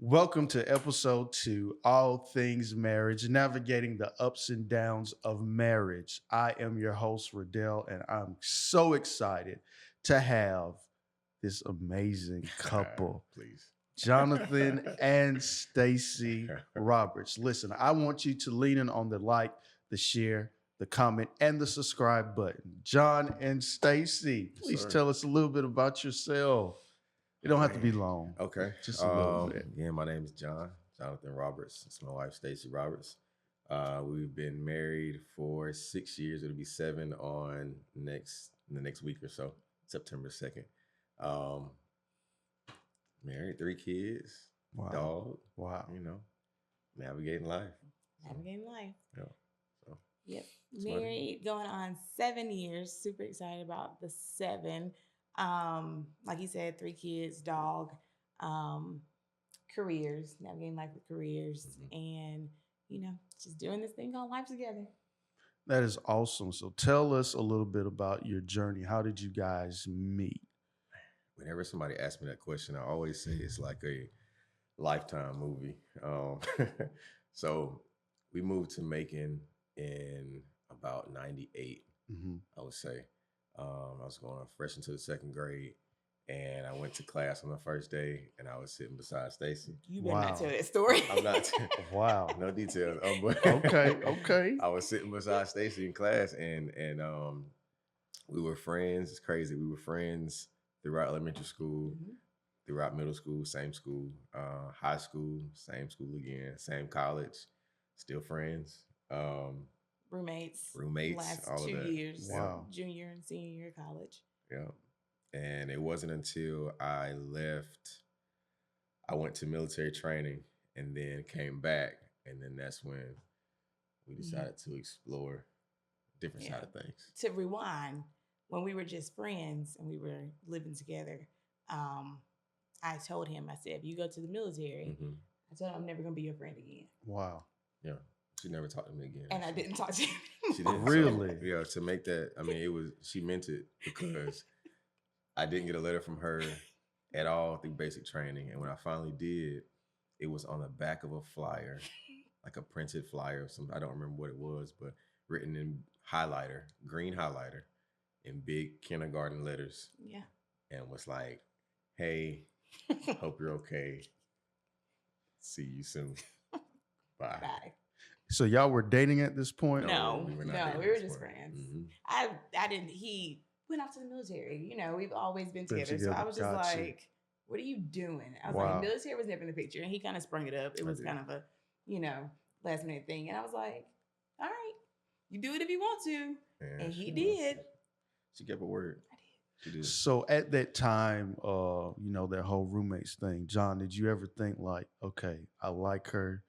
Welcome to episode 2, All Things Marriage, navigating the ups and downs of marriage. I am your host, Riddell, and I'm so excited to have this amazing couple, Please. Jonathan and Stacey Roberts. Listen, I want you to lean in on the like, the share, the comment, and the subscribe button. John and Stacey, please sir. tell us a little bit about yourself. It don't have to be long. Okay. Just a little bit. Again, my name is Johnathan Roberts. It's my wife, Stacey Roberts. We've been married for 6 years. It'll be 7 on the next week or so, September 2nd. Married, 3 kids, Wow. dog. Wow. Navigating life. Navigating life. Yeah. So Yep. Smarty. Married, going on 7 years. Super excited about the 7. Like you said, 3 kids, dog, careers, navigating life with careers, and just doing this thing called life together. That is awesome. So tell us a little bit about your journey. How did you guys meet? Whenever somebody asks me that question, I always say it's like a Lifetime movie. So we moved to Macon in about 98, I would say. I was going fresh into the 2nd grade, and I went to class on the first day, and I was sitting beside Stacey. You better Wow. not tell that story. I'm not Wow. no details. But Okay. I was sitting beside Stacey in class, and we were friends. It's crazy. We were friends throughout elementary school, throughout middle school, same school, high school, same school again, same college, still friends. Roommates. Roommates, Last all of 2 that. years. Wow. Junior and senior year of college. Yeah. And it wasn't until I left, I went to military training and then came back. And then that's when we decided to explore different side of things. To rewind, when we were just friends and we were living together, I told him, I said, if you go to the military, I told him I'm never going to be your friend again. Wow. Yeah. She never talked to me again. And I didn't talk to him. She didn't. Really? So, yeah, to make that, she meant it because I didn't get a letter from her at all through basic training. And when I finally did, it was on the back of a flyer, like a printed flyer of some, I don't remember what it was, but written in highlighter, green highlighter, in big kindergarten letters. Yeah. And was like, hey, hope you're okay. See you soon. Bye. Bye. So y'all were dating at this point? No, we were not no, dating we at were this just point. friends. Mhm. I didn't, he went off to the military. We've always been together. So together. I was just Gotcha. like, what are you doing? I was Wow. like, military was never in the picture. And he kind of sprung it up. It was did. kind of a, last minute thing. And I was like, all right, you do it if you want to. Yeah, And he she did. She kept her word. I did. She did. So at that time, that whole roommates thing, John, did you ever think like, okay, I like her,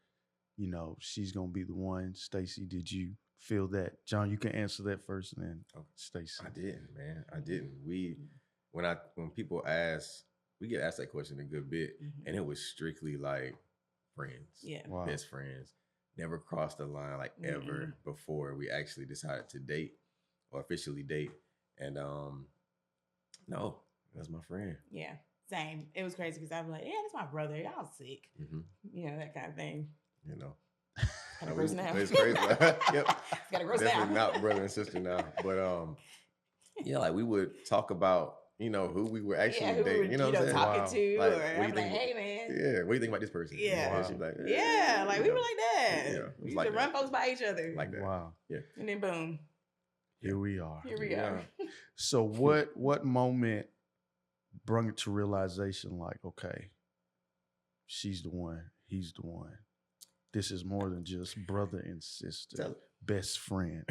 she's gonna be the one? Stacey, did you feel that? John, you can answer that first, and then Stacey. I didn't, man. I didn't. When people ask, we get asked that question a good bit, and it was strictly like friends, Yeah. Wow. best friends. Never crossed the line like ever before we actually decided to date or officially date. And no, that's my friend. Yeah. Same. It was crazy because I'd be like, yeah, that's my brother. Y'all sick. That kind of thing. Kind of gross now. It's crazy. Yep. It's got to gross Definitely now. not brother and sister now. But like we would talk about, who we were actually who dating. we You know what I'm saying? talking Wow. to, Like, or what do you I'm like, think- hey, man. Yeah, what do you think about this person? Yeah. And she'd be like, Yeah, like we were know, like that. Yeah, it We was used like to that. run folks by each other. like that. Wow. And then boom, Here we are. here we Yeah. are. So what moment brought it to realization like, okay, she's the one, he's the one. This is more than just brother and sister, Tell it. best friend,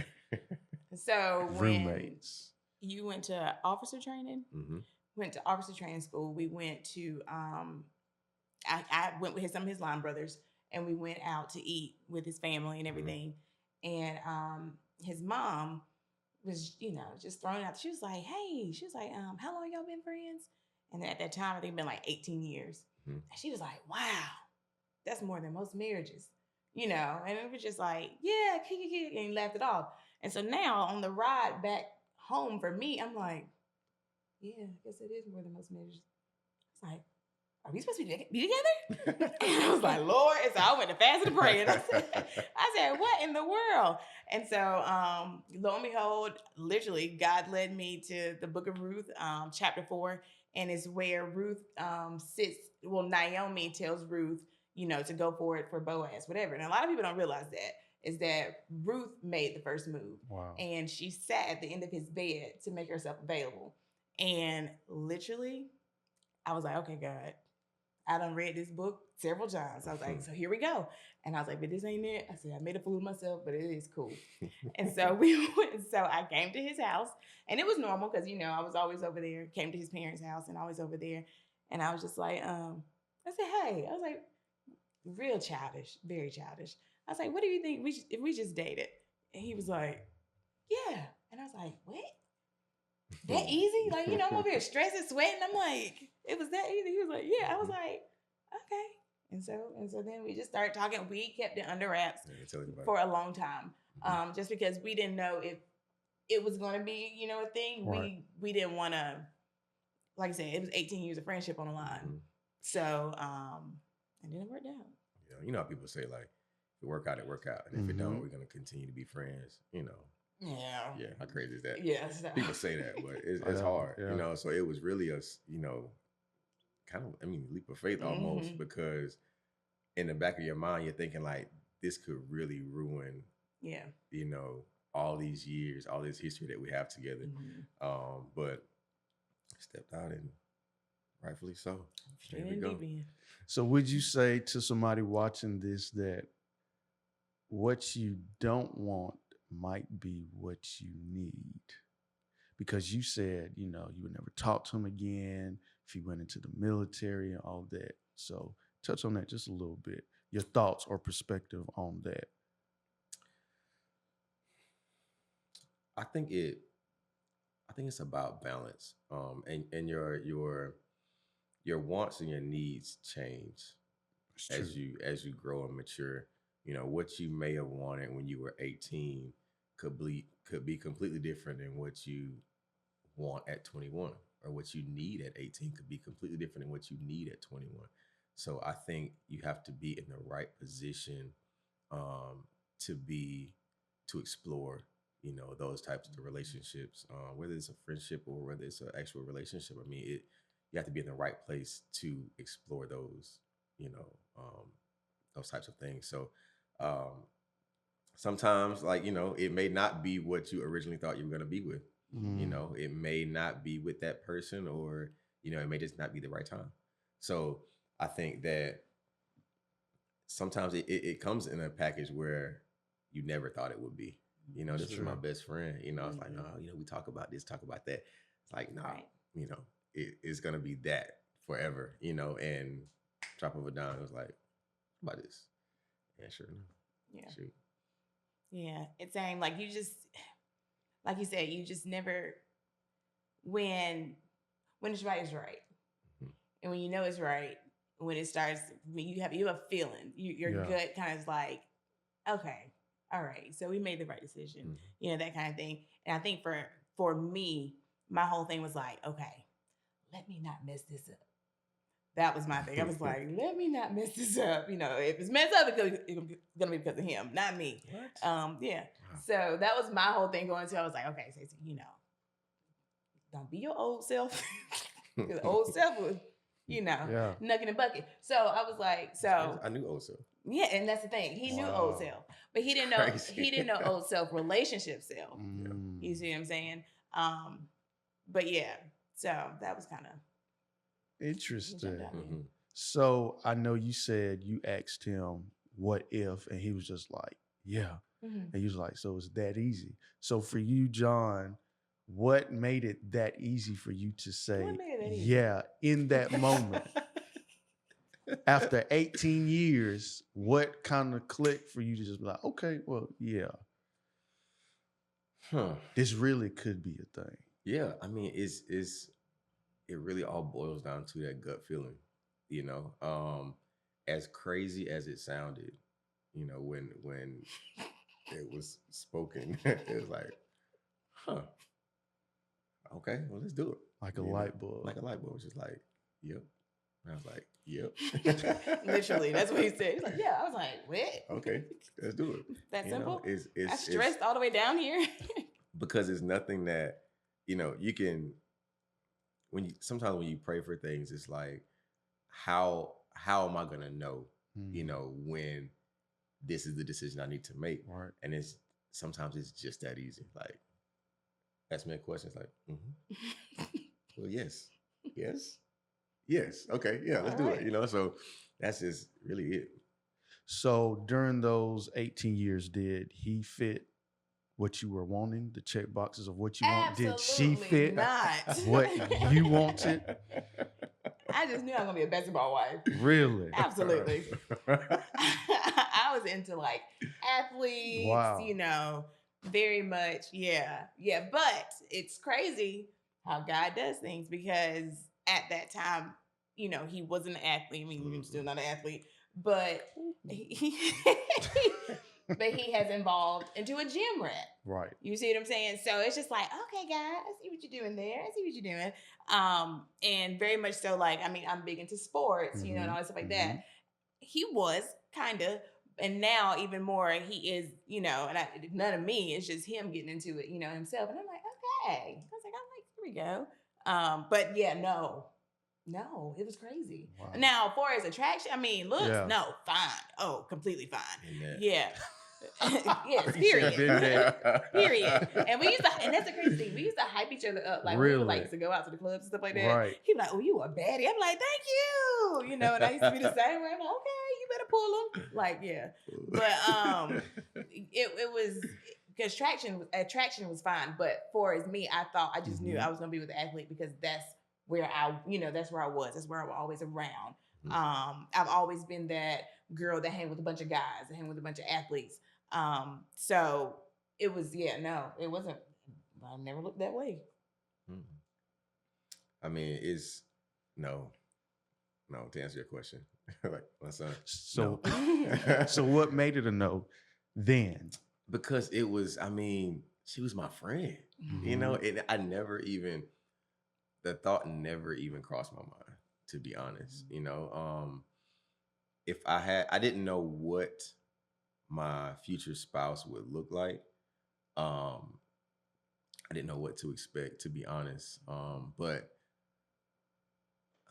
So when roommates. you went to officer training, went to officer training school, we went to I went with some of his line brothers, and we went out to eat with his family and everything. And his mom was, just throwing out. She was like, hey, how long y'all been friends? And then at that time, I think it'd been like 18 years. And she was like, wow, that's more than most marriages, And it was just like, yeah, kick, and he laughed it off. And so now on the ride back home for me, I'm like, yeah, I guess it is more than most marriages. It's like, are we supposed to be together? And I was like, Lord. And so I went to fast and pray. And I said, what in the world? And so, lo and behold, literally, God led me to the book of Ruth, chapter 4. And it's where Ruth sits. Well, Naomi tells Ruth, to go for it for Boaz, whatever. And a lot of people don't realize that is that Ruth made the first move. Wow. And she sat at the end of his bed to make herself available. And literally, I was like, okay, God, I done read this book several times. I was like, so here we go. And I was like, but this ain't it. I said, I made a fool of myself, but it is cool. And so we went. So I came to his house, and it was normal because, I was always over there, came to his parents' house and always over there. And I was just like, I said, hey, I was like, real childish, very childish. I was like, what do you think if we just dated? And he was like, yeah. And I was like, what? That easy? Like, I'm over here stressing, sweating. I'm like, it was that easy? He was like, yeah. I was like, okay. And so then we just started talking. We kept it under wraps for a long time. Just because we didn't know if it was going to be, a thing. Right. We didn't want to, like I said, it was 18 years of friendship on the line. So, and then it worked out. You know how people say, like, if it work out, it work out. And if it don't, we're going to continue to be friends, Yeah. Yeah, how crazy is that? Yeah. People say that, but it's hard, So it was really a, kind of, leap of faith almost, because in the back of your mind, you're thinking like, this could really ruin, all these years, all this history that we have together. But stepped out, and rightfully so. There we go. So would you say to somebody watching this that what you don't want might be what you need? Because you said, you would never talk to him again if he went into the military and all that. So touch on that just a little bit. Your thoughts or perspective on that. I think it's about balance. And your wants and your needs change as you grow and mature. What you may have wanted when you were 18 could be completely different than what you want at 21, or what you need at 18 could be completely different than what you need at 21. So I think you have to be in the right position to explore, those types of relationships, whether it's a friendship or whether it's an actual relationship. You have to be in the right place to explore those, those types of things. So sometimes, like, it may not be what you originally thought you were going to be with. It may not be with that person, or, it may just not be the right time. So I think that sometimes it comes in a package where you never thought it would be. This is my best friend. I was like, oh, we talk about this, talk about that. It's like, nah, it's going to be that forever, and drop of a dime, it was like, how about this? Yeah, sure. Yeah. Shoot. Yeah. It's saying, like, you just, like you said, you just never, when it's right, it's right. And when you know it's right, when you have a feeling, your gut kind of is like, okay, all right, so we made the right decision, that kind of thing. And I think for me, my whole thing was like, okay, let me not mess this up. That was my thing. I was like, let me not mess this up. If it's messed up, it's gonna be because of him, not me. What? Yeah. Wow. So that was my whole thing going to. I was like, okay, Stacey, don't be your old self. Because old self was, knucking and bucket. So I was like, I knew old self. Yeah, and that's the thing. He knew old self, but he didn't know he didn't know old self relationship self. You see what I'm saying? But yeah, so that was kind of interesting. So I know you said you asked him what if, and he was just like, yeah. And he was like, so it's that easy. So for you, John, what made it that easy for you to say, yeah, in that moment? After 18 years, what kind of clicked for you to just be like, okay, well, yeah. This really could be a thing. Yeah, it really all boils down to that gut feeling, as crazy as it sounded, when it was spoken, it was like, okay, well, let's do it. Like a light bulb. Like a light bulb. It's just like, yep. And I was like, Yep. Literally, that's what he said. He's like, yeah. I was like, what? Okay, let's do it. That You simple? know, it's I stressed all the way down here. because it's nothing that, you know, you can, sometimes when you pray for things, it's like, how am I gonna know, you know, when this is the decision I need to make? Right. And sometimes it's just that easy. Like, ask me a question, it's like, well, yes. Okay, yeah, let's do it. You know, so that's just really it. So during those 18 years, did he fit what you were wanting? The check boxes of what you want? Did she fit not what you wanted? I just knew I was gonna be a basketball wife. Really? Absolutely. I was into like athletes, Wow. you know, very much. Yeah. But it's crazy how God does things, because at that time, you know, he wasn't an athlete. I mean, he's still not an athlete, but but he has evolved into a gym rat. Right. You see what I'm saying? So it's just like, okay, God, I see what you're doing there. I see what you're doing. And very much so, like, I mean, I'm big into sports, you know, and all that stuff like that. He was kind of, and now even more, he is, you know, and none of me, it's just him getting into it, you know, himself. And I'm like, okay. I was like, here we go. But yeah, no, it was crazy. Wow. Now, far as attraction, I mean, looks, Yeah. no, fine. Oh, completely fine. Amen. Yeah. Yes, He said, period. "Been there." Period. And and that's the crazy thing. We used to hype each other up. Like, we Really? would like to go out to the clubs and stuff like that. Right. He'd be like, oh, you a baddie. I'm like, thank you. You know, and I used to be the same way. I'm like, okay, you better pull them. Like, yeah. But it was, because attraction was fine. But for as me, I thought, I just knew I was gonna be with the athlete, because that's where I was. That's where I was always around. I've always been that girl that hang with a bunch of guys, that hang with a bunch of athletes. So it was, it wasn't, I never looked that way. I mean, no, to answer your question. Like, my son. So, no. So what made it a no then? Because it was, I mean, she was my friend, you know, and the thought never even crossed my mind, to be honest. You know, if I didn't know what my future spouse would look like. I didn't know what to expect, to be honest. But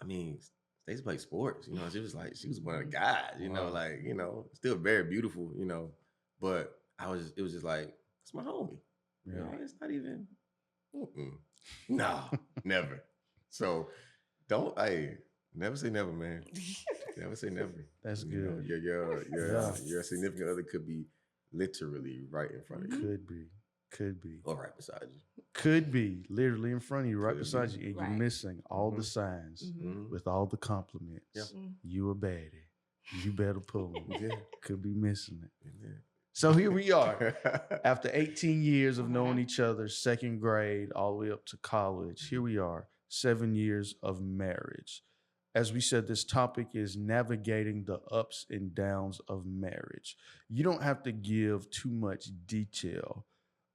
I mean, Stacey played sports, you know, she was one of the guys, you know, like, you know, still very beautiful, you know, but it was just like, it's my homie. Yeah. You know, it's not even, no, never. So never say never, man. Never say never. That's you good. Know, your significant other could be literally right in front of you. Could be. Or right beside you. Could be literally in front of you, right Could beside be. you, and Right. you're missing all the signs with all the compliments. Yeah. You a baddie. You better pull them. Yeah. Could be missing it. Yeah. So here we are. After 18 years of knowing each other, second grade all the way up to college, here we are, 7 years of marriage. As we said, this topic is navigating the ups and downs of marriage. You don't have to give too much detail,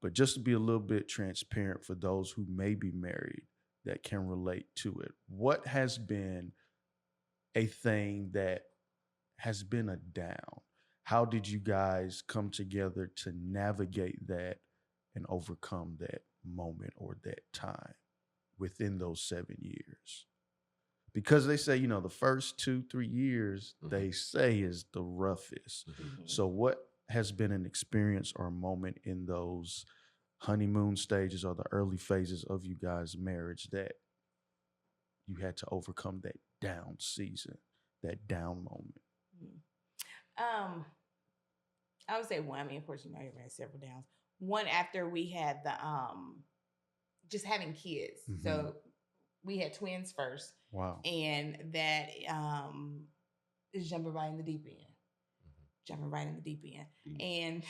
but just to be a little bit transparent for those who may be married that can relate to it. What has been a thing that has been a down? How did you guys come together to navigate that and overcome that moment or that time within those 7 years? Because they say, you know, the first 2-3 years, they say is the roughest. So what has been an experience or a moment in those honeymoon stages or the early phases of you guys' marriage that you had to overcome that down season, that down moment? I would say one. I mean, of course, you know, everybody has several downs. One, after we had the just having kids. So we had twins first. Wow. And that is jumping right in the deep end. And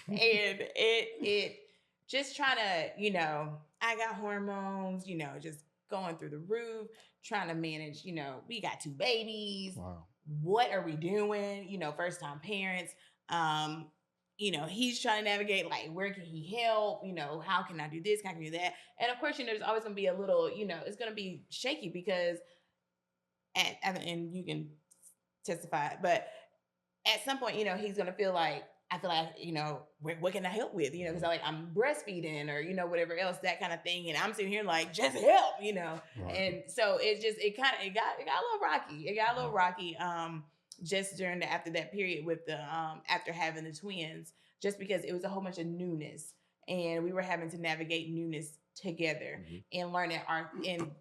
and it just trying to, you know, I got hormones, you know, just going through the roof, trying to manage, you know, we got 2 babies. Wow. What are we doing? You know, first time parents. You know, he's trying to navigate, like, where can he help? You know, how can I do this? How can I do that? And of course, you know, there's always going to be a little, you know, it's going to be shaky because and you can testify, but at some point, he's gonna feel like, I feel like, what can I help with? Because I'm breastfeeding or whatever else, that kind of thing, and I'm sitting here like, just help. Right. And so it got a little rocky. It got a little rocky. Just after that period with the after having the twins, just because it was a whole bunch of newness, and we were having to navigate newness together and learning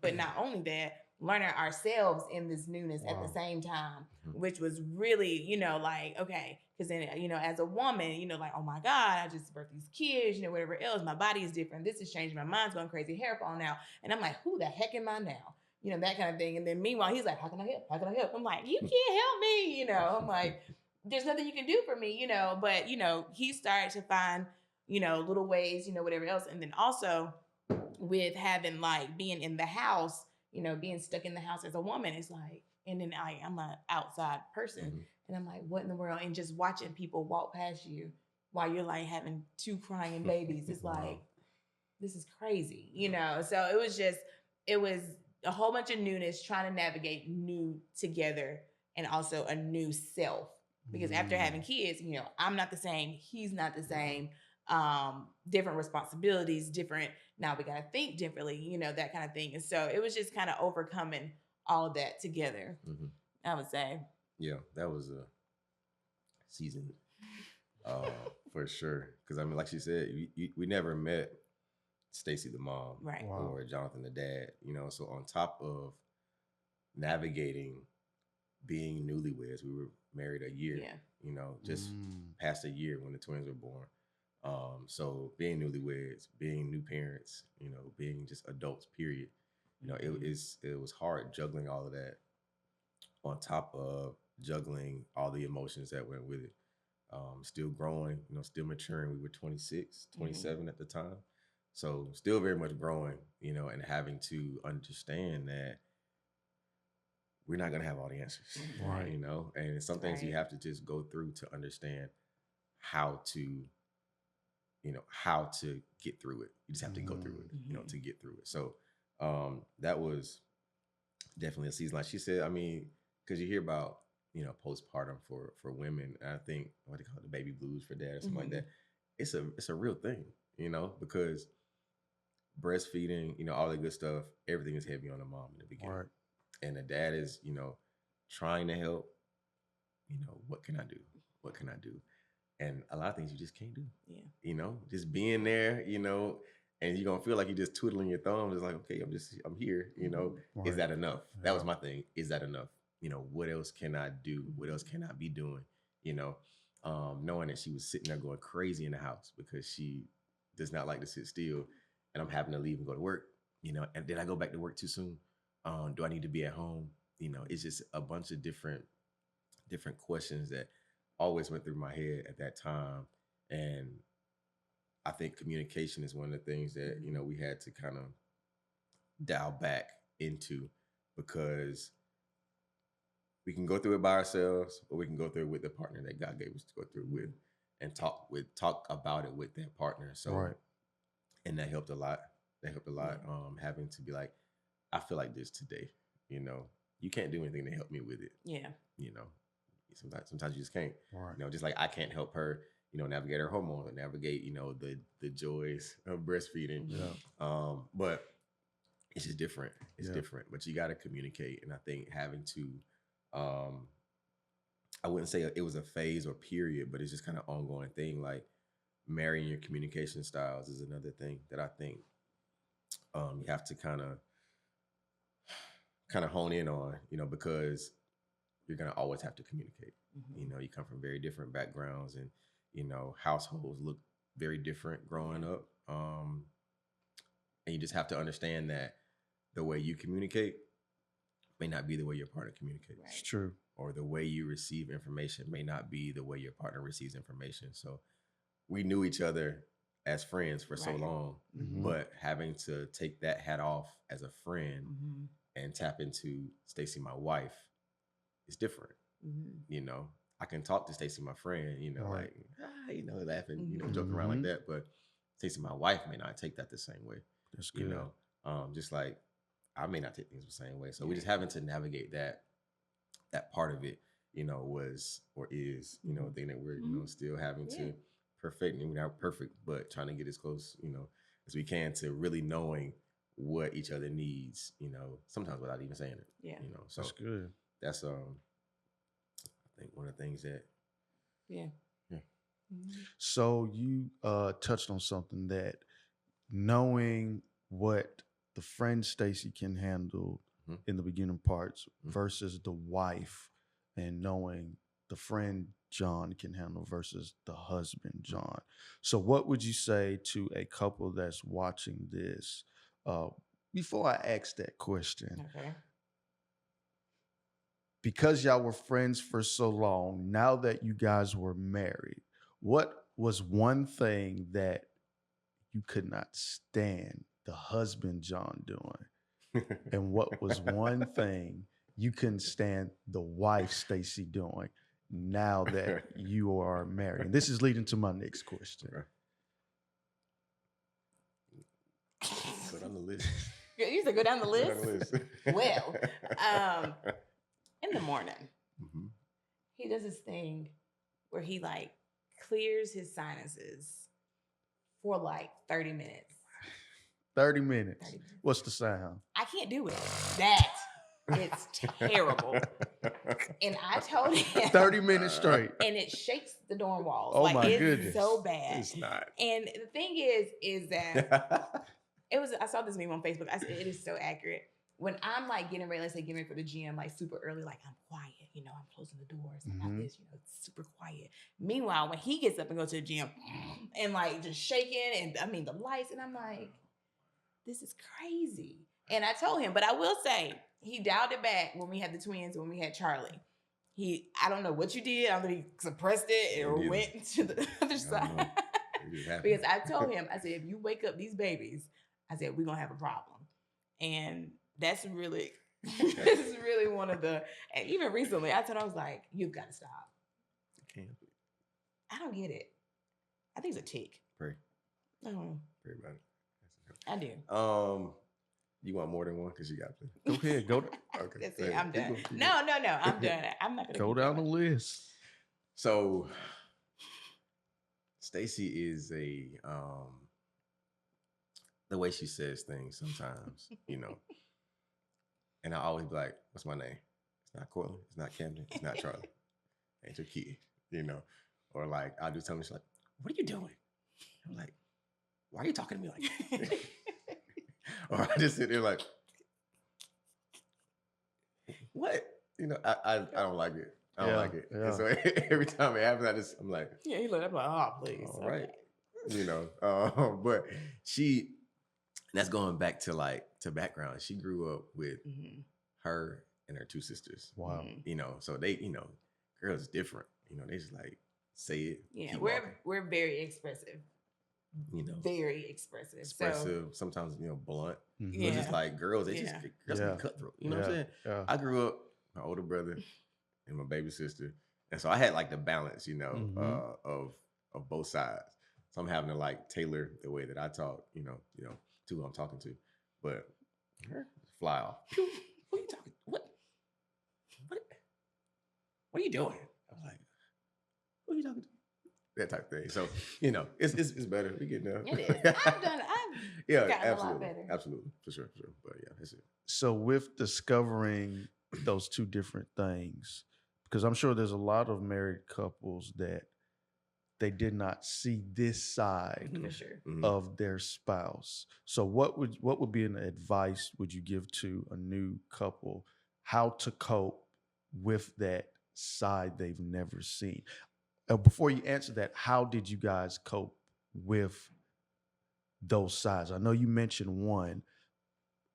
but not only that, learning ourselves in this newness at the same time, which was really, like, okay, because then, as a woman, like, oh my God, I just birthed these kids, whatever else, my body is different. This is changing. My mind's going crazy, hair falling out. And I'm like, who the heck am I now? That kind of thing. And then meanwhile, he's like, how can I help? How can I help? I'm like, you can't help me. I'm like, there's nothing you can do for me, but, he started to find, little ways, whatever else. And then also with having like being in the house, being stuck in the house as a woman, it's like, and then I'm an outside person, and I'm like, what in the world? And just watching people walk past you while you're like having 2 crying babies, it's like, this is crazy, So it was a whole bunch of newness, trying to navigate new together, and also a new self. Because after having kids, I'm not the same, he's not the same. Different responsibilities, different. Now we got to think differently, that kind of thing. And so it was just kind of overcoming all of that together. I would say. Yeah, that was a season for sure. Because like she said, we never met Stacey the mom, right, or Johnathan the dad. So on top of navigating being newlyweds, we were married a year. Just past a year when the twins were born. So being newlyweds, being new parents, being just adults, period. It was hard juggling all of that on top of juggling all the emotions that went with it. Still growing, still maturing. We were 26, 27 at the time. So still very much growing, and having to understand that we're not going to have all the answers, right. And some things you have to just go through to understand how to get through it. You just have to go through it, to get through it. So that was definitely a season. Like she said, because you hear about, postpartum for women, and I think what they call it, the baby blues for dad or something like that. It's a real thing, because breastfeeding, all the good stuff, everything is heavy on the mom in the beginning. Right. And the dad is, trying to help, what can I do? What can I do? And a lot of things you just can't do. Yeah. Just being there, and you're gonna feel like you're just twiddling your thumbs. It's like, okay, I'm here, Right. Is that enough? Yeah. That was my thing. Is that enough? What else can I do? What else can I be doing? Knowing that she was sitting there going crazy in the house because she does not like to sit still, and I'm having to leave and go to work, and did I go back to work too soon? Do I need to be at home? It's just a bunch of different questions that always went through my head at that time. And I think communication is one of the things that, we had to kind of dial back into, because we can go through it by ourselves, or we can go through it with the partner that God gave us to go through it with, and talk about it with that partner. So, right. And that helped a lot. Having to be like, I feel like this today, you can't do anything to help me with it. Yeah. Sometimes you just can't, right. Just like I can't help her, navigate her hormones, or navigate, the joys of breastfeeding. Yeah. But it's just different. It's different, but you got to communicate. And I think having to, I wouldn't say it was a phase or period, but it's just kind of ongoing thing. Like marrying your communication styles is another thing that I think you have to kind of hone in on, because you're going to always have to communicate. You come from very different backgrounds, and, households look very different growing up. And you just have to understand that the way you communicate may not be the way your partner communicates. It's true. Or the way you receive information may not be the way your partner receives information. So we knew each other as friends for so long, but having to take that hat off as a friend and tap into Stacey, my wife, is different. I can talk to Stacey, my friend, right. Like, laughing, joking around like that. But Stacey, my wife, may not take that the same way. That's good. Just like I may not take things the same way. So we're just having to navigate that part of it, was or is, a thing that we're, still having to perfect. And we're not perfect, but trying to get as close, as we can to really knowing what each other needs, sometimes without even saying it. Yeah. So That's good. that's I think one of the things that Yeah. So you touched on something that knowing what the friend Stacey can handle in the beginning parts versus the wife, and knowing the friend John can handle versus the husband John. So what would you say to a couple that's watching this? Before I ask that question, Okay. because y'all were friends for so long, now that you guys were married, what was one thing that you could not stand the husband John doing? And what was one thing you couldn't stand the wife Stacey doing now that you are married? And this is leading to my next question. Go down the list. You said go down the list? Go down the list. Well, in the morning, he does this thing where he like clears his sinuses for like 30 minutes. 30 minutes. What's the sound? I can't do it. It's terrible. And I told him 30 minutes straight. And it shakes the dorm walls. Oh like, my it's goodness. So bad. It's not. And the thing is that I saw this meme on Facebook. I said, it is so accurate. When I'm like getting ready, let's say getting ready for the gym, like super early, like I'm quiet, I'm closing the doors. I'm not this, it's super quiet. Meanwhile, when he gets up and goes to the gym and like just shaking and the lights, and I'm like, this is crazy. And I told him, but I will say, he dialed it back when we had the twins, when we had Charlie. I don't know what you did. I don't know if he suppressed it or went to the other side. Because I told him, I said, if you wake up these babies, I said, we're going to have a problem. And that's really, this is really one of the, and even recently, I was like, you've got to stop. I don't get it. I think it's a tick. Pray. I don't know. Pray about it. I do. You want more than one? Because you got to. Go ahead. Go. Okay. That's it. I'm done. No. I'm done. I'm not going to go down the list. So, Stacey is the way she says things sometimes, and I always be like, what's my name? It's not Cortland. It's not Camden. It's not Charlie. Ain't your kid, Or like, I'll do something, she's like, what are you doing? I'm like, why are you talking to me like that? Or I just sit there like, what? I don't like it. I don't like it. Yeah. And so every time it happens, I'm like, yeah, he looked up like, oh, please. All right. But that's going back to background. She grew up with her and her two sisters. Wow. So they, girls different. They just like say it. Yeah, we're very expressive. Very expressive. Sometimes blunt. Yeah. But just like girls, they just girls can be cutthroat. You know what I'm saying? Yeah. I grew up my older brother and my baby sister, and so I had like the balance, of both sides. So I'm having to like tailor the way that I talk, to who I'm talking to. But fly off. Who are you talking? What are you doing? I was like, who are you talking to? That type of thing. So, it's better. We get there. It is. I've gotten absolutely, a lot better. Absolutely. For sure. But yeah, that's it. So with discovering those two different things, because I'm sure there's a lot of married couples that they did not see this side For sure. of their spouse. So what would be an advice would you give to a new couple how to cope with that side they've never seen? Before you answer that, how did you guys cope with those sides? I know you mentioned one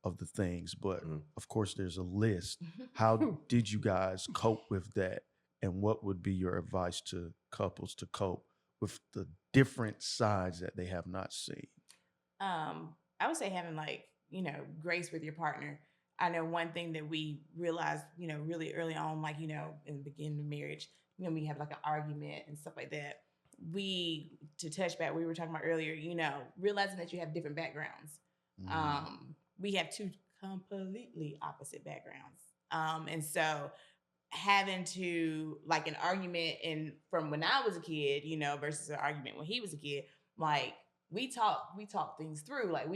of the things, but of course there's a list. How did you guys cope with that? And what would be your advice to couples to cope with the different sides that they have not seen? I would say having grace with your partner. I know one thing that we realized, really early on, in the beginning of marriage, we have like an argument and stuff like that. To touch back, we were talking about earlier, realizing that you have different backgrounds. We have two completely opposite backgrounds. And so having to like an argument in from when I was a kid, you know, versus an argument when he was a kid, like we talk things through. Like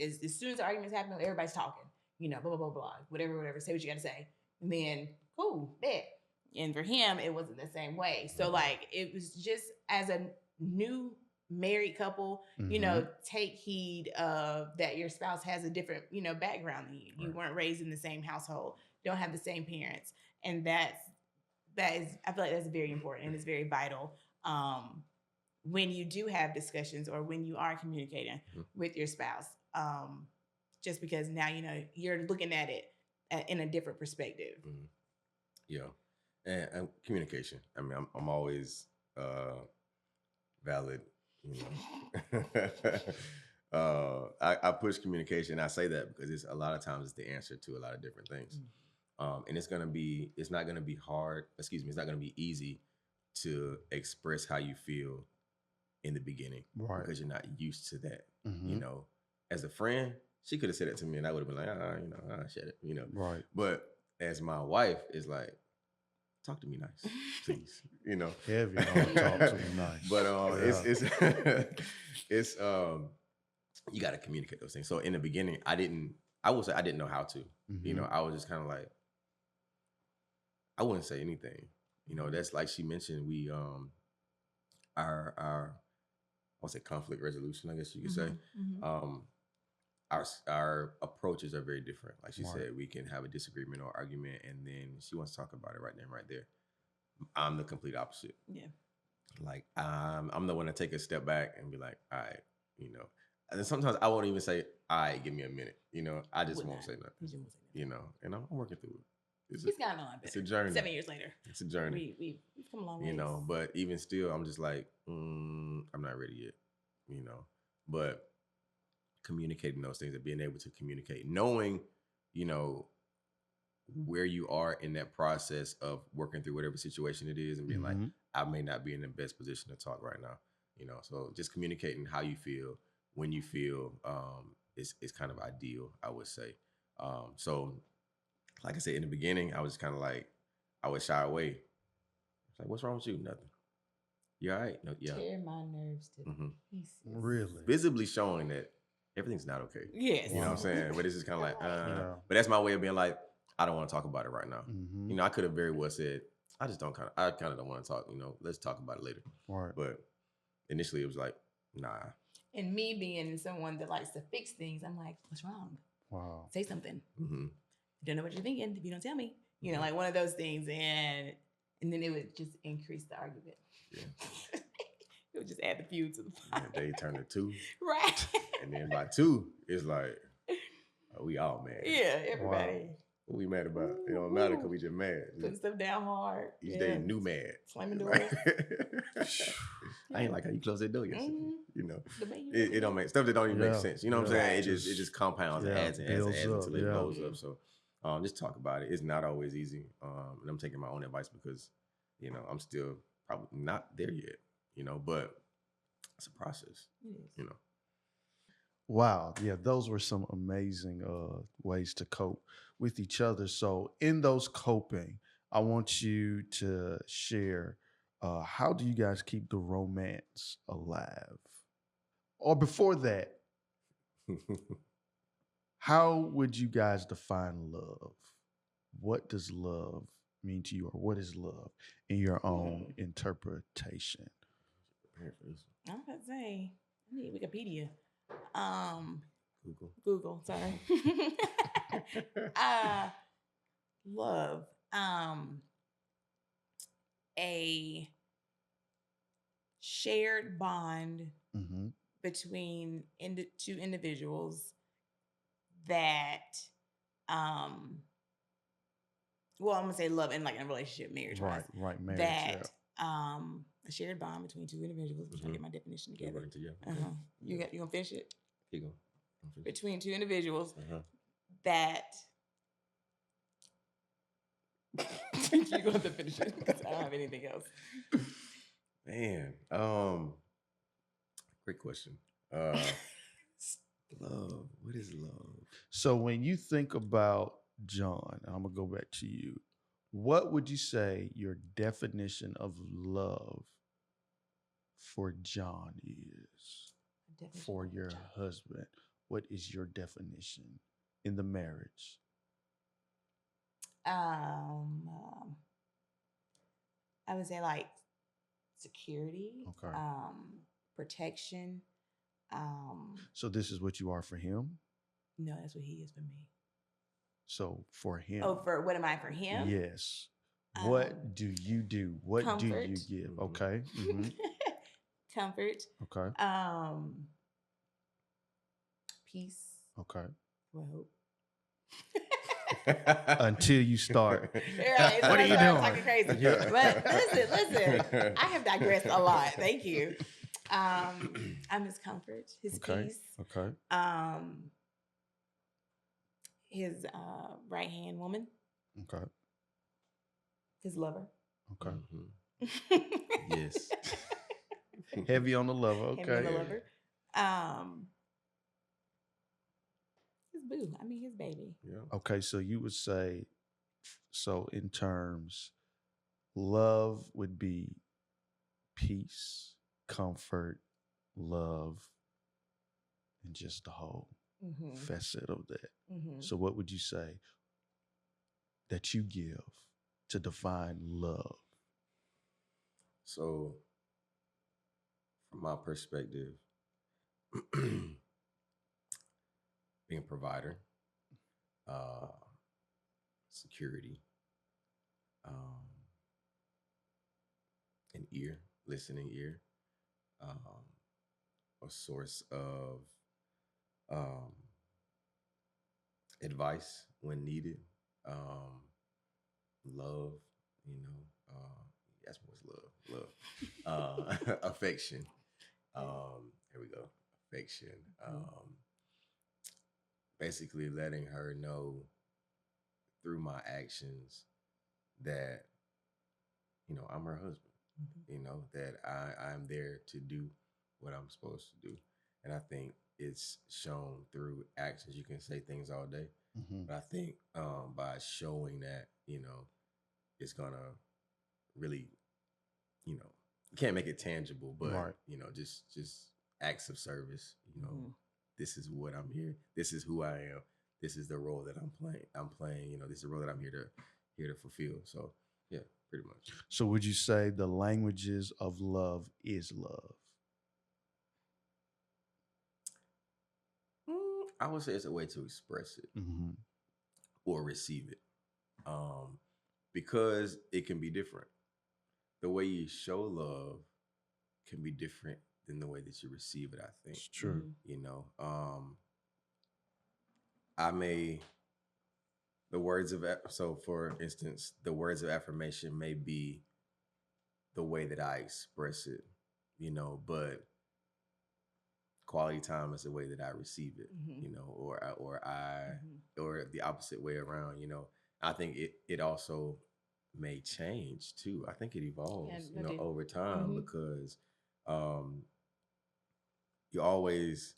as soon as the arguments happen, everybody's talking, you know, blah, blah, blah, blah, whatever, say what you gotta say. And then cool, bet. And for him, it wasn't the same way. So like it was just as a new married couple, you know, take heed of that your spouse has a different, you know, background than you. You weren't raised in the same household, don't have the same parents. And that is, I feel like that's very important and it's very vital when you do have discussions or when you are communicating with your spouse. Just because now, you know, you're looking at it in a different perspective. Yeah. And communication. I mean, I'm always valid, you know. I push communication. I say that because it's a lot of times it's the answer to a lot of different things. And it's not going to be hard. It's not going to be easy to express how you feel in the beginning because you're not used to that. You know, as a friend, she could have said it to me and I would have been like, you know, shut it, you know. Right. But as my wife is like, talk to me nice, please. You know, heavy on talk to me nice. But it's you got to communicate those things. So in the beginning, I would say I didn't know how to. You know, I was just kind of like, I wouldn't say anything. You know, that's like she mentioned. We our I would say conflict resolution, I guess you could say. Our approaches are very different. Like she said, we can have a disagreement or argument, and then she wants to talk about it right then, right there. I'm the complete opposite. Yeah. Like I'm the one to take a step back and be like, all right, you know. And then sometimes I won't even say, all right, give me a minute. You know, I just won't say nothing. You know, and I'm working through it. He's gotten a lot better. It's a journey. 7 years later. It's a journey. We've come a long way. You know, but even still, I'm just like, I'm not ready yet. You know, but communicating those things and being able to communicate, knowing, you know, where you are in that process of working through whatever situation it is and being like, I may not be in the best position to talk right now. You know, so just communicating how you feel, when you feel, is kind of ideal, I would say. So like I said, in the beginning, I was kind of like, I would shy away. It's like, what's wrong with you? Nothing. You all right? No, yeah. Tear my nerves to pieces. Really? Visibly showing that everything's not okay. Yes. You know what I'm saying? But it's just kind of like, but that's my way of being like, I don't want to talk about it right now. You know, I could have very well said, I kind of don't want to talk, you know, let's talk about it later. Right. But initially it was like, nah. And me being someone that likes to fix things, I'm like, what's wrong? Wow. Say something. I don't know what you're thinking if you don't tell me. You know, like one of those things. And then it would just increase the argument. Yeah. It would just add the feud to the pot. And they turn to 2. Right. And then by 2, it's like, we all mad. Yeah, everybody. Wow. What we mad about? It don't matter because we just mad. Putting stuff down hard. Each day, new mad. Slamming doors. I ain't like how you closed that door yesterday. You know, it don't make stuff that don't even make sense. You know what I'm saying? It just compounds and adds and adds and adds until it blows up. So just talk about it. It's not always easy. And I'm taking my own advice because, you know, I'm still probably not there yet, you know, but it's a process, you know. Wow. Yeah, those were some amazing ways to cope with each other. So in those coping, I want you to share, how do you guys keep the romance alive? Or before that, how would you guys define love? What does love mean to you, or what is love in your own interpretation? I was about to say, I need Wikipedia. Google. Sorry. Love. A shared bond between two individuals that, well, I'm gonna say love in like in a relationship, marriage, right, marriage. That a shared bond between two individuals. I'm trying to get my definition together. You gonna finish it? Here you go. Between two individuals that you're going to have to finish it because I don't have anything else. Man, great question. Love. What is love? So when you think about John, I'm gonna go back to you. What would you say your definition of love for John is? Definition For of your job. husband, what is your definition in the marriage? I would say like security, Okay. protection. So this is what you are for him. No, that's what he is for me. So for him, Oh, for what am I for him? yes. What Um, do you do? What do you comfort. give? Mhm. Okay. Mhm. Comfort. Okay. Peace. Okay. Well, Until you start. right. So What are you that's why I'm doing? talking crazy. Yeah. But listen. I have digressed a lot. Thank you. I'm his comfort, his Okay. peace, Okay. his right hand woman, Okay. his lover. Okay. Mhm. Yes. Heavy on the lover. Him and the Okay. lover. His boo. I mean his baby. Yeah. Okay. So you would say, so in terms, love would be peace, comfort, love, and just the whole Mm-hmm. facet of that. Mm-hmm. So what would you say that you give to define love? So, from my perspective, being a provider, security, an ear, listening ear, a source of um, advice when needed, love, you know, that's what's love, affection. Here we go, affection. Basically, letting her know through my actions that I'm her husband. That I'm there to do what I'm supposed to do, and I think it's shown through actions. You can say things all day, Mm-hmm. but I think by showing that, it's gonna really, you can't make it tangible, but Right. just acts of service. Mhm. This is what I'm here. This is who I am. This is the role that I'm playing. This is the role that I'm here to fulfill. So yeah, pretty much. So would you say the languages of love is love? I would say it's a way to express it Mm-hmm. or receive it, because it can be different. The way you show love can be different than the way that you receive it. I think. It's true. I may so for instance, the words of affirmation may be the way that I express it, but quality time is the way that I receive it, Mhm. or the opposite way around, I think it also may change too. I think it evolves, Yeah, I do. over time, Mhm. because you always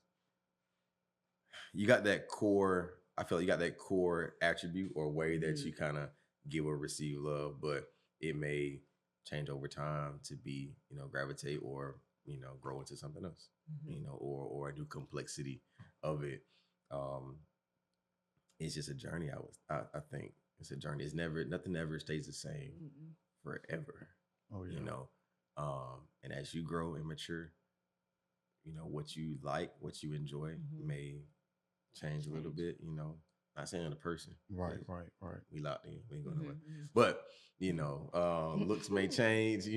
you got that core. I feel like you got that core attribute or way that Mhm. you kind of give or receive love, but it may change over time to be, gravitate or, grow into something else, Mhm. or a new complexity of it. Um, it's just a journey. I think it's a journey. Nothing ever stays the same Mhm. forever, Oh yeah. and as you grow and mature, what you like, what you enjoy Mhm. may change a little bit, not saying the person. Right. 'Cause Right. Right. we locked in. We ain't going nowhere. Mhm. But, looks may change, Oh,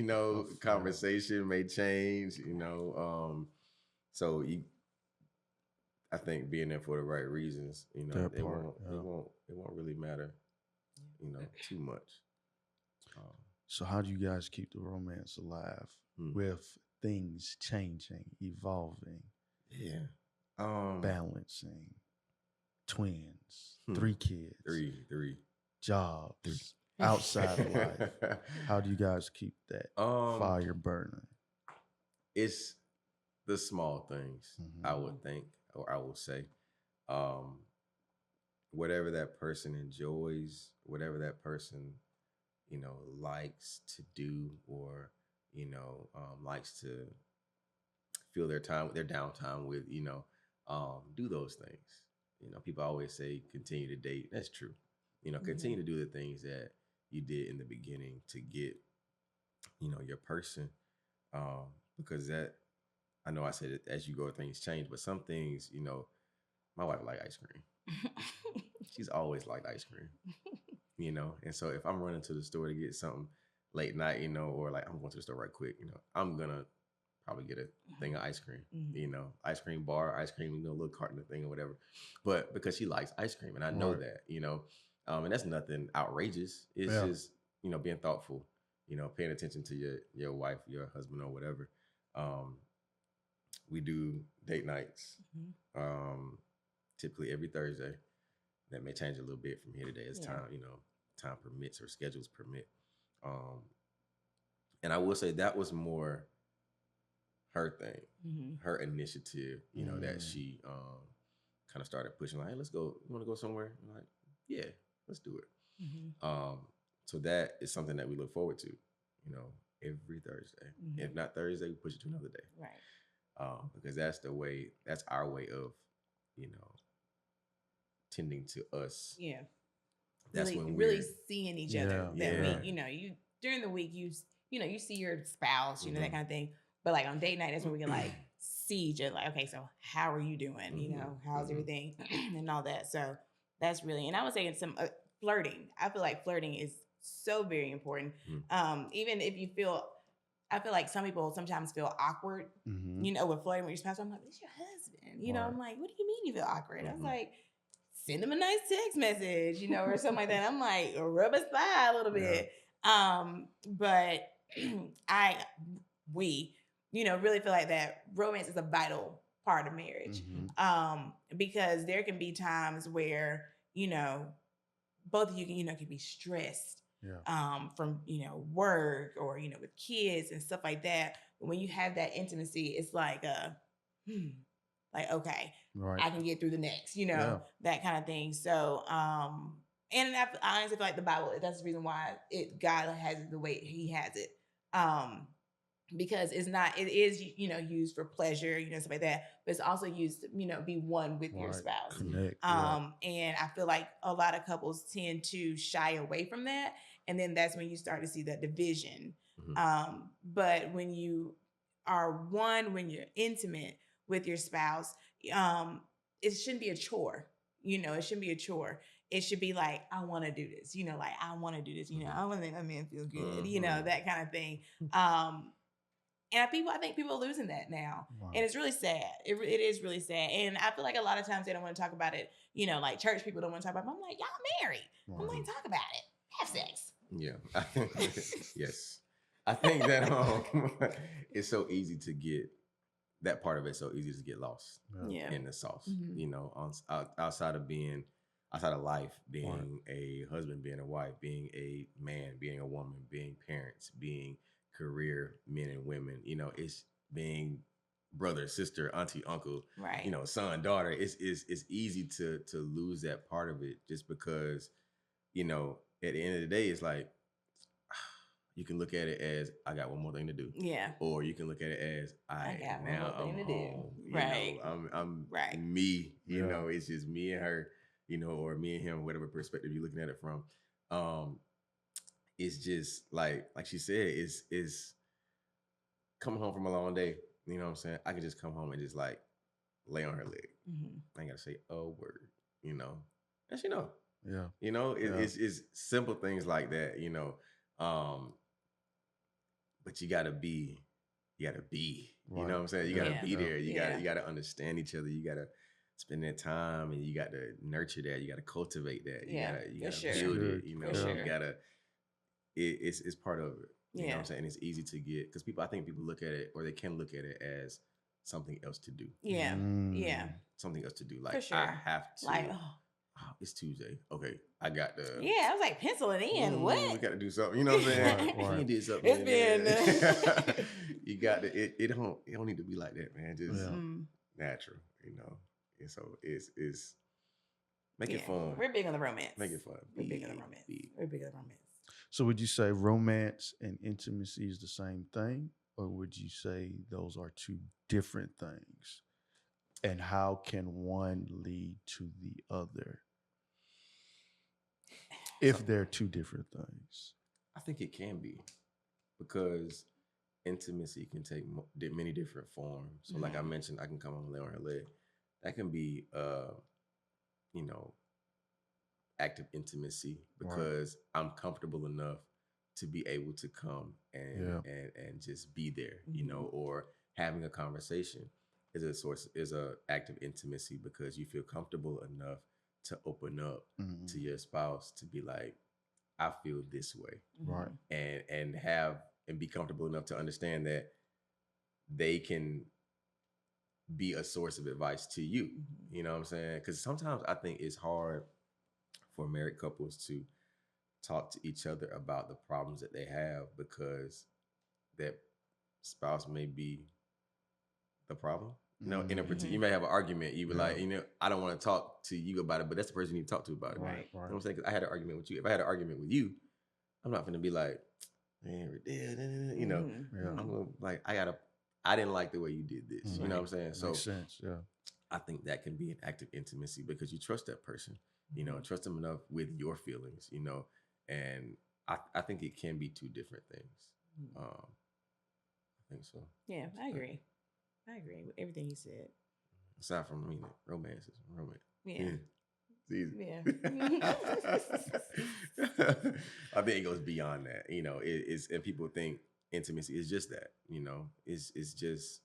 yeah. conversation may change, so I think being there for the right reasons, That it part, won't yeah. it won't really matter, too much. So how do you guys keep the romance alive with things changing, evolving, Yeah. balancing, twins, Hmm. 3 kids, Three. jobs, outside of life? How do you guys keep that fire burning? It's the small things, Mhm. I would think. or I will say, um, whatever that person enjoys, whatever that person, likes to do, or, likes to fill their downtime with, do those things. People always say continue to date. That's true. Continue to do the things that you did in the beginning to get, your person. Because that, I know I said it, as you go, things change, but some things, my wife like ice cream. She's always liked ice cream, and so if I'm running to the store to get something late night, or like I'm going to the store right quick, I'm gonna probably get a thing of ice cream, ice cream bar, ice cream, little carton of thing or whatever. But because she likes ice cream, and I know that, and that's nothing outrageous. It's just, being thoughtful, paying attention to your wife, your husband, or whatever. We do date nights, typically every Thursday. That may change a little bit from here today as time, time permits or schedules permit. And I will say that was more her thing, her initiative, that she kind of started pushing, like, hey, let's go. You want to go somewhere? I'm like, yeah, let's do it. So that is something that we look forward to, every Thursday. If not Thursday, we push it to another day. Right. Because that's our way of, tending to us. Yeah. That's really, when really seeing each other that Yeah. week. You during the week, you see your spouse, that kind of thing. But like on date night, that's when we can like see each other. Like, okay, so how are you doing? How's everything and all that. So that's really, and I would say it's some flirting. I feel like flirting is so very important. Even if you feel, I feel like some people sometimes feel awkward, with flirting with your spouse. I'm like, it's your husband. I'm like, what do you mean you feel awkward? I was like, send them a nice text message, or something like that. I'm like, rub his thigh a little bit. But we really feel like that romance is a vital part of marriage. Because there can be times where, both of you can be stressed from, work or, with kids and stuff like that. But when you have that intimacy, it's like, like, okay, I can get through the next, that kind of thing. So, and I honestly feel like the Bible, that's the reason why God has it the way he has it. Because it is, used for pleasure, stuff like that, but it's also used to, be one with your spouse. Connect, and I feel like a lot of couples tend to shy away from that. And then that's when you start to see that division. But when you are one, when you're intimate with your spouse, it shouldn't be a chore. It shouldn't be a chore. It should be like, I want to do this, like, I want to do this, I want to make my man feel good, that kind of thing. And I think people are losing that now. And it's really sad. It is really sad. And I feel like a lot of times they don't want to talk about it. Like church people don't want to talk about it. I'm like, y'all married. I'm like, talk about it. Have sex. Yeah. Yes. I think that it's so easy to get, that part of it so easy to get lost in the sauce. Outside of life, being a husband, being a wife, being a man, being a woman, being parents, being career men and women, it's being brother, sister, auntie, uncle, right? Son, daughter. It's easy to lose that part of it just because, at the end of the day, it's like, you can look at it as, I got one more thing to do. Yeah. Or you can look at it as, I'm home. Right. I'm right. Me. It's just me and her. Or me and him, whatever perspective you're looking at it from. It's just like she said, it's coming home from a long day. You know what I'm saying? I can just come home and just like lay on her leg. I ain't gotta say a word. And she know. Yeah. It's simple things like that. But you gotta be. Right. You know what I'm saying? You gotta be there. You gotta understand each other. You gotta spend that time, and you got to nurture that. You got to cultivate that. You gotta build it. You gotta. It's part of it. You know what I'm saying? It's easy to get, because I think people look at it, or they can look at it as something else to do. Yeah. Something else to do. Like, sure. I have to. Like, it's Tuesday. Okay, I got the. Yeah, I was like, pencil it in. What? We got to do something. You know what I'm saying? Right. You did something. It's been. You got to. It don't need to be like that, man. Just natural. And so it's make it Yeah, fun. we're big on the romance. Make it fun. We're big on the Big, romance. big. We're big on the romance. So would you say romance and intimacy is the same thing, or would you say those are two different things? And how can one lead to the other if So they're two different things? I think it can be because intimacy can take many different forms. So, like I Mhm. mentioned, I can come home and lay on her leg. That can be, you know, active intimacy Right. because I'm comfortable enough to be able to come Yeah. and just be there, Mhm. or having a conversation is a act of intimacy because you feel comfortable enough to open up Mhm. to your spouse to be like, I feel this way, Right. Mhm. and be comfortable enough to understand that they can be a source of advice to you. Mhm. You know what I'm saying? Because sometimes I think it's hard for married couples to talk to each other about the problems that they have because that spouse may be the problem. In a particular, Mhm. you may have an argument. You be Yeah. like, I don't want to talk to you about it, but that's the person you need to talk to about it. Right. You know what I'm saying? 'Cause I had an argument with you. If I had an argument with you, I'm not going to be like, man, Mhm. Yeah. I'm Mhm. gonna like, I didn't like the way you did this. You know what I'm Right. saying? Makes So sense. Yeah. I think that can be an act of intimacy because you trust that person, Mhm. trust them enough with your feelings, and I think it can be two different things. Mhm. I think so. Yeah, I agree. I agree with everything you said. Aside from, romance is romance. Yeah. It's easy. Yeah. I think it goes beyond that. It's and people think intimacy is just that. It's just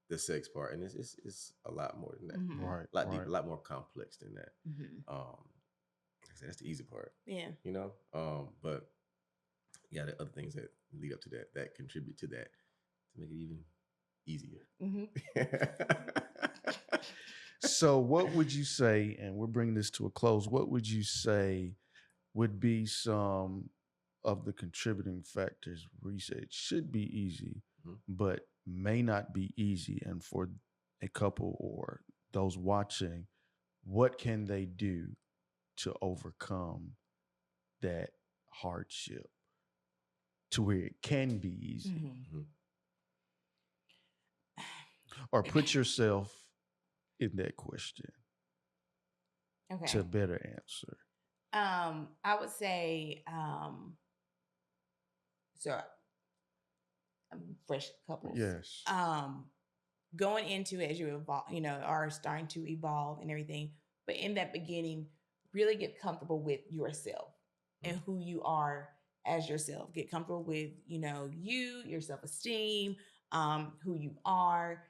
the sex part, and it's a lot more than that. Mhm. Right. A lot Right. deeper, a lot more complex than that. Mhm. Like I said, that's the easy part. Yeah. But yeah, the other things that lead up to that contribute to that to make it even easier. Mhm. So, what would you say, and we're bringing this to a close, what would you say would be some of the contributing factors where you say it should be easy, Mhm. but may not be easy? And for a couple or those watching, what can they do to overcome that hardship to where it can be easy? Mhm. Mhm. Or put yourself in that question to Okay. better answer. I would say, so fresh couples, Yes. going into it as you evolve, are starting to evolve and everything. But in that beginning, really get comfortable with yourself and who you are as yourself. Get comfortable with, your self-esteem, who you are.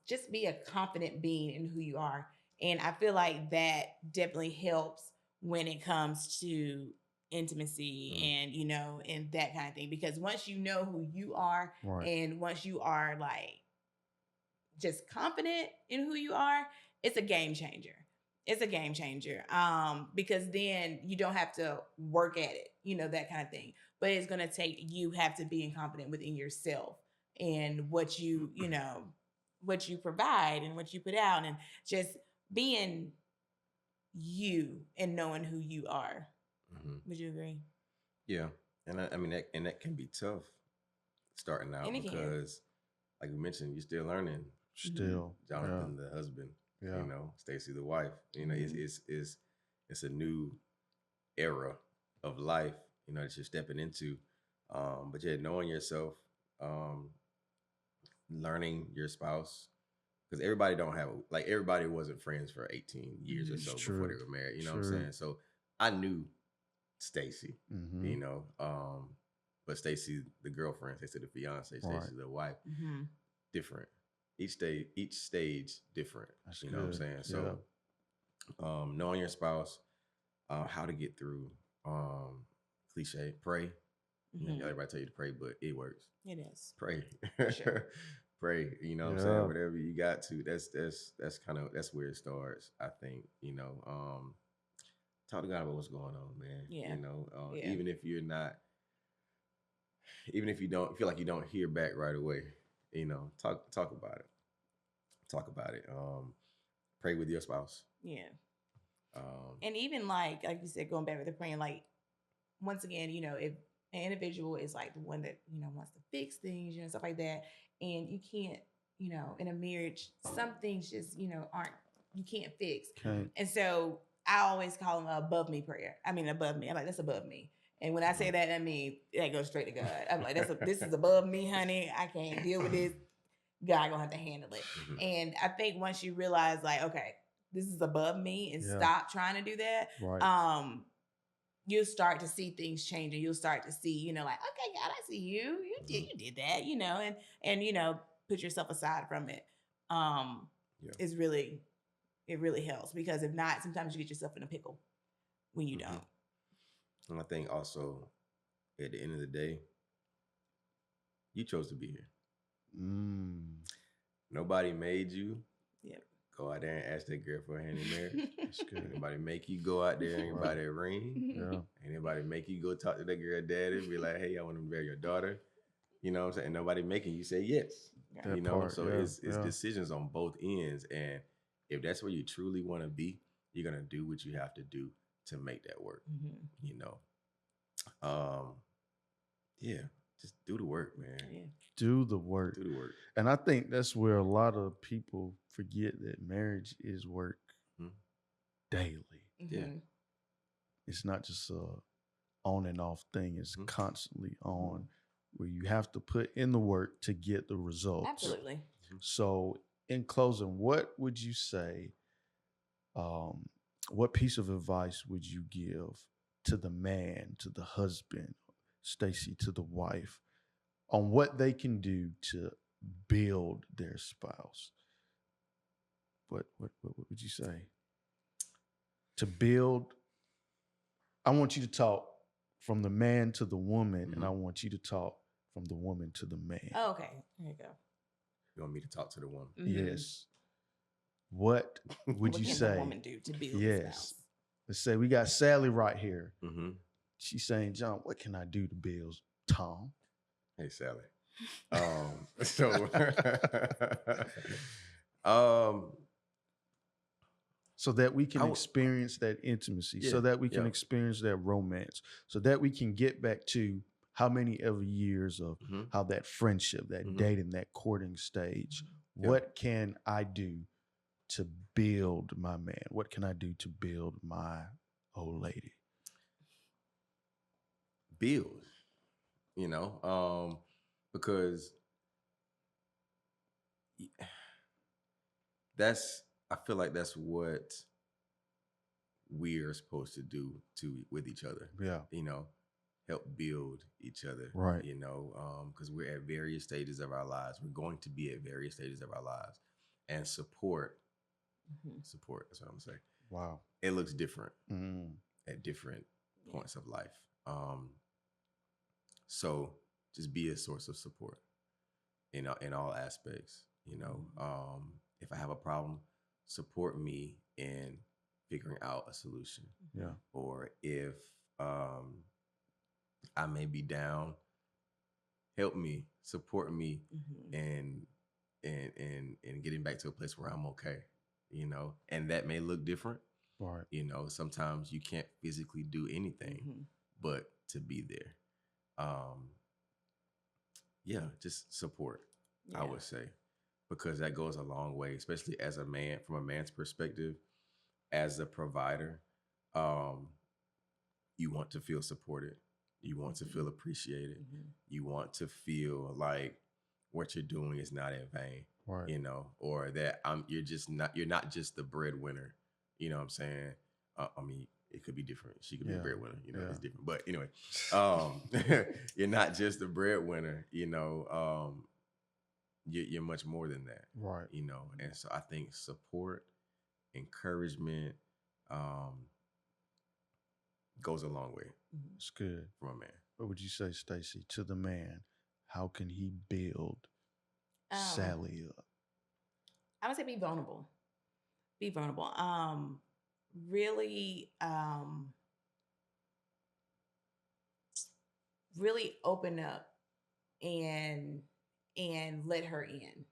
Just be a confident being in who you are. And I feel like that definitely helps when it comes to intimacy Mm. and that kind of thing. Because once you know who you are, Right. and once you are like just confident in who you are, it's a game changer. It's a game changer. Because then you don't have to work at it, that kind of thing. But it's gonna take you have to being confident within yourself and what you provide and what you put out, and just being you and knowing who you are. Mhm. Would you agree? Yeah, and I mean that can be tough starting out And it can. because, like we mentioned, you're still learning. Still. Jonathan, the husband, Yeah. Stacey, the wife. Mhm. It's a new era of life, that you're stepping into. But yeah, knowing yourself, um, learning your spouse, because everybody don't have like everybody wasn't friends for 18 years or Mhm. It's so before they true. were married. You know what I'm True. saying? So I knew Stacey, Mm-hmm. but Stacey, the girlfriend, Stacey, the fiance, Right. Stacey, the wife, Mhm. different. Each stage different. That's You know what I'm good. saying? Yeah. So, knowing your spouse, how to get through, cliche, pray. Mhm. Everybody tell you to pray, but it works. It is. Pray, For sure. pray. You know what I'm Yeah. saying? Whatever you got to. That's where it starts. I think. Talk to God about what's going on, man. Yeah. Yeah. Even if you don't feel like you don't hear back right away, talk about it. Talk about it. pray with your spouse. Yeah. Um, And even like you said, going back with the praying, like once again, you know, if an individual is like the one that, you know, wants to fix things, you know, stuff like that, and you can't, you know, in a marriage, some things just, you know, you can't fix. Okay. And so I always call them above me prayer. I mean, above me. I'm like, that's above me. And when I say that, I mean, that goes straight to God. I'm like, this is above me, honey. I can't deal with this. God gonna have to handle it. And I think once you realize, like, okay, this is above me, and stop trying to do that, Right. you'll start to see things change, and you'll start to see, you know, like, okay, God, I see you. You did that, you know, and you know, put yourself aside from it. Is really, it really helps, because if not, sometimes you get yourself in a pickle when you don't. And I think also, at the end of the day, you chose to be here. Nobody made you. Yep. Go out there and ask that girl for a hand in marriage. That's good. Anybody make you go out there and buy that ring? Yeah. Anybody make you go talk to that girl daddy, be like, hey, I want to marry your daughter? You know what I'm saying? Nobody making you say yes. That you know, part, so yeah, it's decisions on both ends. And if that's where you truly want to be, you're gonna do what you have to do to make that work. You know. Yeah, just do the work, man. Yeah. Do the work. Do the work. And I think that's where a lot of people forget that marriage is work daily. Yeah. It's not just a on and off thing. It's constantly on, where you have to put in the work to get the results. Absolutely. So in closing, what would you say, what piece of advice would you give to the man, to the husband, Stacey, to the wife, on what they can do to build their spouse? What would you say? To build, I want you to talk from the man to the woman, and I want you to talk from the woman to the man. Oh, okay. There you go. You want me to talk to the woman? Yes. What would you can say? the woman do to build a spouse? Let's say we got Sally right here. She's saying, John, what can I do to build Tom? Hey, Sally. So that we can experience that intimacy, so that we can experience that romance, so that we can get back to how many ever years of how that friendship, that dating, that courting stage. What can I do to build my man? What can I do to build my old lady? Build, you know, because I feel like that's what we're supposed to do with each other. Yeah. You know, help build each other. Right. You know, because we're at various stages of our lives. We're going to be at various stages of our lives. And support, that's what I'm saying. Wow. It looks different at different points of life. So just be a source of support in all aspects. You know, if I have a problem, support me in figuring out a solution. Yeah. Or if I may be down, help me, support me, and getting back to a place where I'm okay. You know, and that may look different. Right. You know, sometimes you can't physically do anything but to be there. Yeah, just support, I would say, because that goes a long way, especially as a man, from a man's perspective, as a provider. You want to feel supported. You want to feel appreciated. You want to feel like what you're doing is not in vain. Right. You know, or that you're not just the breadwinner. You know what I'm saying? I mean, it could be different. She could be a breadwinner, you know, it's different. But anyway, you're not just the breadwinner, you know, you're much more than that. Right. You know, and so I think support, encouragement, goes a long way. It's good. From a man. What would you say, Stacey, to the man? How can he build Sally up? I would say be vulnerable. Be vulnerable. Really open up and let her in.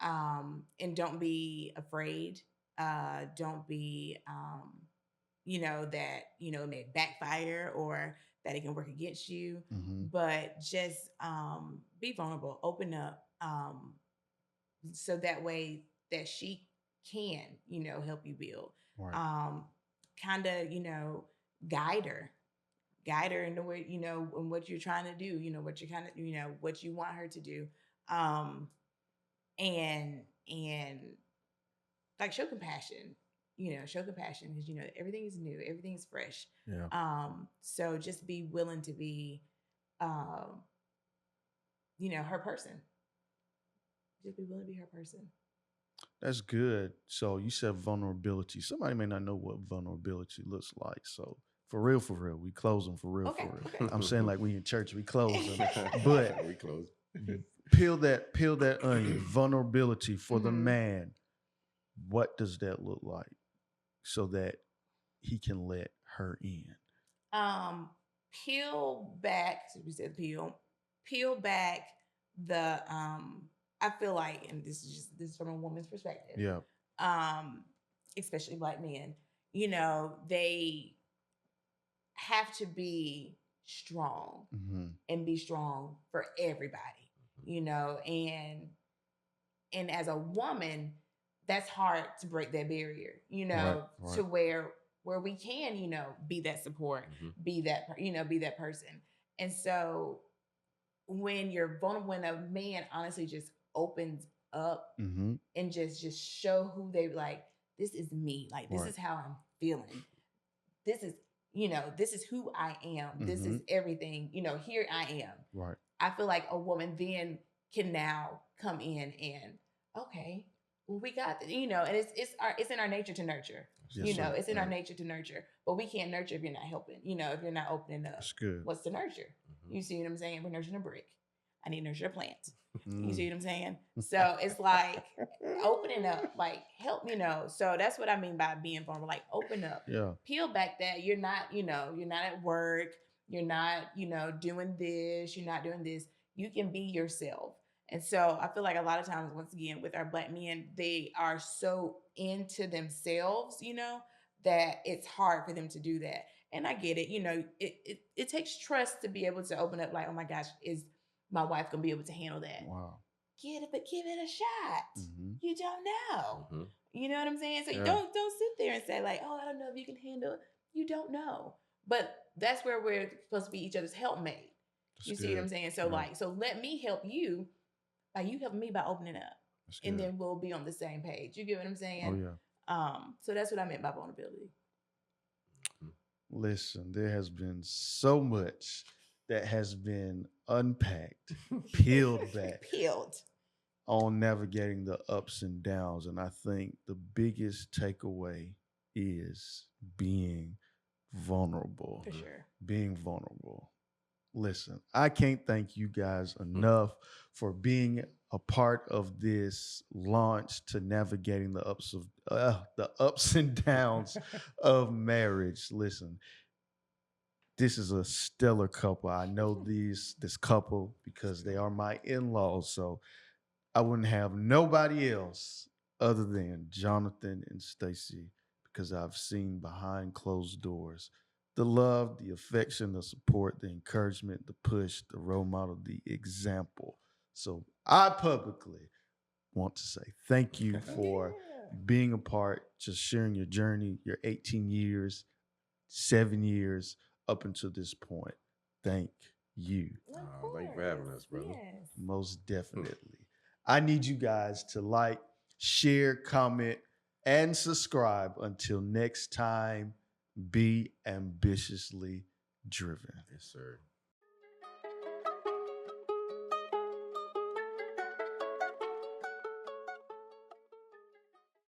And don't be afraid Don't be, that, it may backfire or that it can work against you. Mm-hmm. But just be vulnerable, open up, so that way that she can, help you build. Right. Kind of, guide her in the way, in what you're trying to do, what you kind of, what you want her to do. And like show compassion, because everything is new, everything's fresh. Yeah. So just be willing to be, her person. Just be willing to be her person. That's good. So you said vulnerability. Somebody may not know what vulnerability looks like. So for real, we close them for real, Okay, for real. okay. I'm saying like we in church, we close them. But we close. peel that onion. Vulnerability for the Mhm. man. What does that look like so that he can let her in? Peel back. So we said peel back the. I feel like, and this is from a woman's perspective. Yeah. Especially Black men, they have to be strong Mm-hmm. and be strong for everybody, and as a woman, that's hard to break that barrier, Right. to where we can, be that support, be that, be that person. And so when you're vulnerable, when a man honestly just opens up Mm-hmm. and just show who they like, this is me, like this Right. is how I'm feeling. This is, this is who I am. This Mm-hmm. is everything, here I am. Right. I feel like a woman then can now come in and, okay, well, we got this, and it's in our nature to nurture. Yes, sir. It's in our Right. nature to nurture, but we can't nurture if you're not helping. If you're not opening up. That's good. What's to nurture? You see what I'm saying? We're nurturing a brick. I need to nurture a plant. You Mm. see what I'm saying? So it's like opening up, like help, So that's what I mean by being vulnerable. Like open up, Yeah. peel back that you're not, you're not at work, you're not, doing this, you're not doing this. You can be yourself. And so I feel like a lot of times, once again, with our Black men, they are so into themselves, that it's hard for them to do that. And I get it. It takes trust to be able to open up. Like, oh my gosh, is my wife gonna be able to handle that? Wow. Give it a shot. Mm-hmm. You don't know. Mhm. You know what I'm saying? So Yeah. don't sit there and say like, oh, I don't know if you can handle it. You don't know. But that's where we're supposed to be each other's helpmate. That's You see what good. I'm saying? So Yeah. so let me help you by you helping me by opening up. That's And good. then we'll be on the same page. You get what I'm saying? Oh yeah. So that's what I meant by vulnerability. Listen, there has been so much that has been unpacked, peeled back Peeled. on navigating the ups and downs. And I think the biggest takeaway is being vulnerable. For sure. Being vulnerable. Listen, I can't thank you guys enough for being a part of this launch to navigating the ups and downs of marriage. Listen, this is a stellar couple. I know this couple because they are my in-laws, so I wouldn't have nobody else other than Johnathan and Stacey because I've seen behind closed doors the love, the affection, the support, the encouragement, the push, the role model, the example. So I publicly want to say thank you for being a part, just sharing your journey, your 18 years, 7 years up until this point. Thank you. Oh, thank you for having us, brother. Yes. Most definitely. I need you guys to like, share, comment, and subscribe. Until next time, be ambitiously driven. Yes, sir.